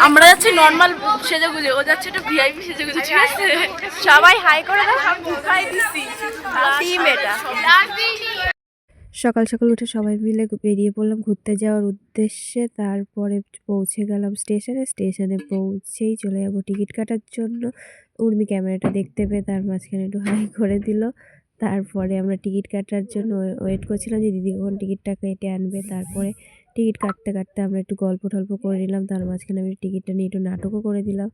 আমরা যাচ্ছি নর্মাল সেজেগুজে, ও যাচ্ছে একটু ভিআইপি সেজেগুজে, ঠিক আছে? সবাই হাই করে দাও, সব ঢুকাই দিচ্ছি টিম এটা। সকাল সকাল উঠে সবাই মিলে বেরিয়ে পড়লাম ঘুরতে যাওয়ার উদ্দেশ্যে। তারপরে পৌঁছে গেলাম স্টেশনে পৌঁছেই চলে যাবো টিকিট কাটার জন্য। উর্মি ক্যামেরাটা দেখতে পেয়ে তার মাঝখানে একটু হাই করে দিল। তারপরে আমরা টিকিট কাটার জন্য ওয়েট করছিলাম যে দিদি কখন টিকিটটা কেটে আনবে। তারপরে টিকিট কাটতে কাটতে আমরা একটু গল্প টল্প করে নিলাম, তার মাঝখানে আমি টিকিটটা নিয়ে একটু নাটকও করে দিলাম।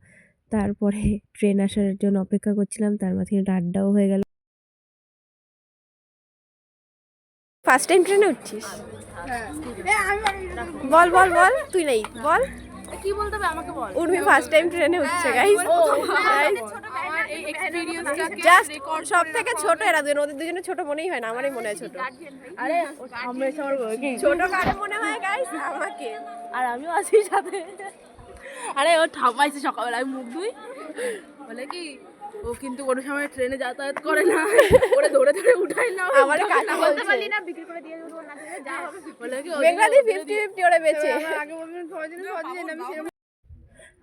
তারপরে ট্রেন আসার জন্য অপেক্ষা করছিলাম, তার মাঝখানে একটু আড্ডাও হয়ে গেল। ফার্স্ট টাইম ট্রেনে উঠছিস? বল বল বল, তুই নেই বল কি বলতে হবে আমাকে বল। উর্মি ফার্স্ট টাইম ট্রেনে উঠছে গাইস। জাস্ট সব থেকে ছোট এরা দুজন, ওদের দুজনে ছোট মনেই হয় না, আমারই মনে হয় ছোট। আরে আমরা সবার ছোট কারে মনে হয় গাইস? আমাকে। আর আমিও আছি সাথে। আরে ও ঠাম্মাইছে সকালবেলা, আমি মুখ ধুই, বলে কি ও কিন্তু কোনো সময় ট্রেনে যাতায়াত করে না, ওরে ধরে ধরে উঠাই না। আমারে কাকা বলতে পারলি না, বিক্রি করে দিয়ে দেবো না, যা হবে বলে কি বেঙ্গলি 50-50 ওরে বেচে। আগে বলবেন সহজে আমি সেরকম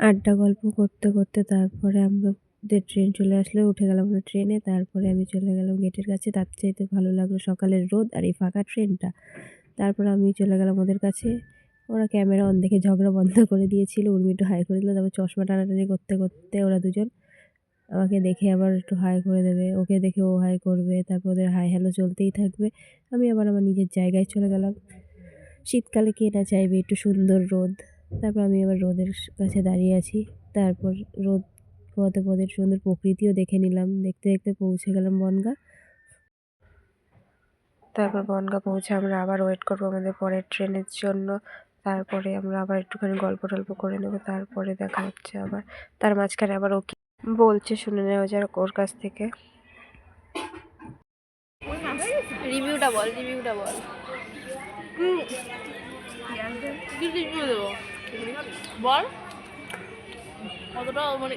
আড্ডা গল্প করতে করতে তারপরে আমাদের ট্রেন চলে আসলে উঠে গেলাম আমরা ট্রেনে। তারপরে আমি চলে গেলাম গেটের কাছে। তার চাইতে ভালো লাগলো সকালের রোদ আর এই ফাঁকা ট্রেনটা। তারপরে আমি চলে গেলাম ওদের কাছে। ওরা ক্যামেরা অন দেখে ঝগড়া বন্ধ করে দিয়েছিল। উর্মি একটু হাই করে দিল, তারপর চশমা টানাটানি করতে করতে ওরা দুজন আমাকে দেখে আবার একটু হাই করে দেবে, ওকে দেখে ও হাই করবে, তারপর ওদের হাই হ্যালো চলতেই থাকবে। আমি আবার আমার নিজের জায়গায় চলে গেলাম। শীতকালে কে না চাইবে একটু সুন্দর রোদ। তারপর আমি আবার রোদের কাছে দাঁড়িয়ে আছি। তারপর রোদ পদে পদে সুন্দর প্রকৃতিও দেখে নিলাম। দেখতে দেখতে পৌঁছে গেলাম বনগাঁ। তারপর বনগাঁ পৌঁছে আমরা আবার ওয়েট করবো আমাদের পরের ট্রেনের জন্য। তারপরে আমরা আবার একটুখানি গল্প টল্প করে নেবো, তারপরে দেখা হচ্ছে আবার। তার মাঝখানে আবার ও কি বলছে শুনে নেওয়া যাক ওর কাছ থেকে। রিভিউটা বল, রিভিউটা বল। কি রিভিউ দেবো বল। অতটা মানে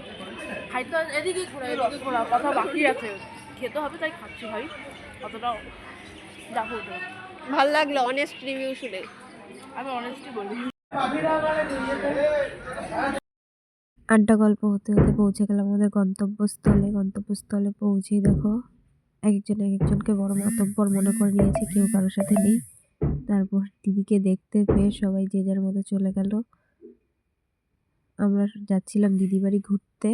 খাইতে এদিকে ঘোরা কথা বাকি আছে, খেতে হবে তাই খাচ্ছি ভাই, অতটা দেখো। ভালো লাগলো অনেস্ট রিভিউ শুনে। আমি অনেস্টলি বলি। আড্ডা গল্প হতে হতে পৌঁছে গেলাম আমাদের গন্তব্যস্থলে পৌঁছেই দেখো একজন এক একজনকে বড় মাতব্বর মনে করে নিয়েছে, কেউ কারোর সাথে নেই। তারপর দিদিকে দেখতে পেয়ে সবাই যে যার মতো চলে গেল। আমরা যাচ্ছিলাম দিদি বাড়ি ঘুরতে।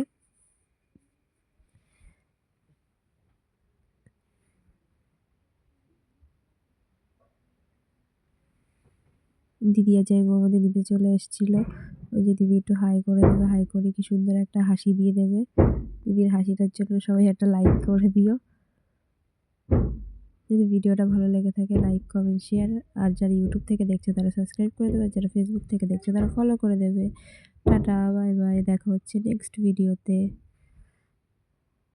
দিদি আর যাইবো আমাদের নিতে চলে এসেছিল। ওই যে দিদি একটু হাই করে দেবে, হাই করে কি সুন্দর একটা হাসি দিয়ে দেবে। দিদির হাসিটার জন্য সবাই একটা লাইক করে দিও। যদি ভিডিওটা ভালো লেগে থাকে লাইক কমেন্ট শেয়ার, আর যারা ইউটিউব থেকে দেখছে তারা সাবস্ক্রাইব করে দেবে, যারা ফেসবুক থেকে দেখছে তারা ফলো করে দেবে। টাটা বাই বাই, দেখা হচ্ছে নেক্সট ভিডিওতে।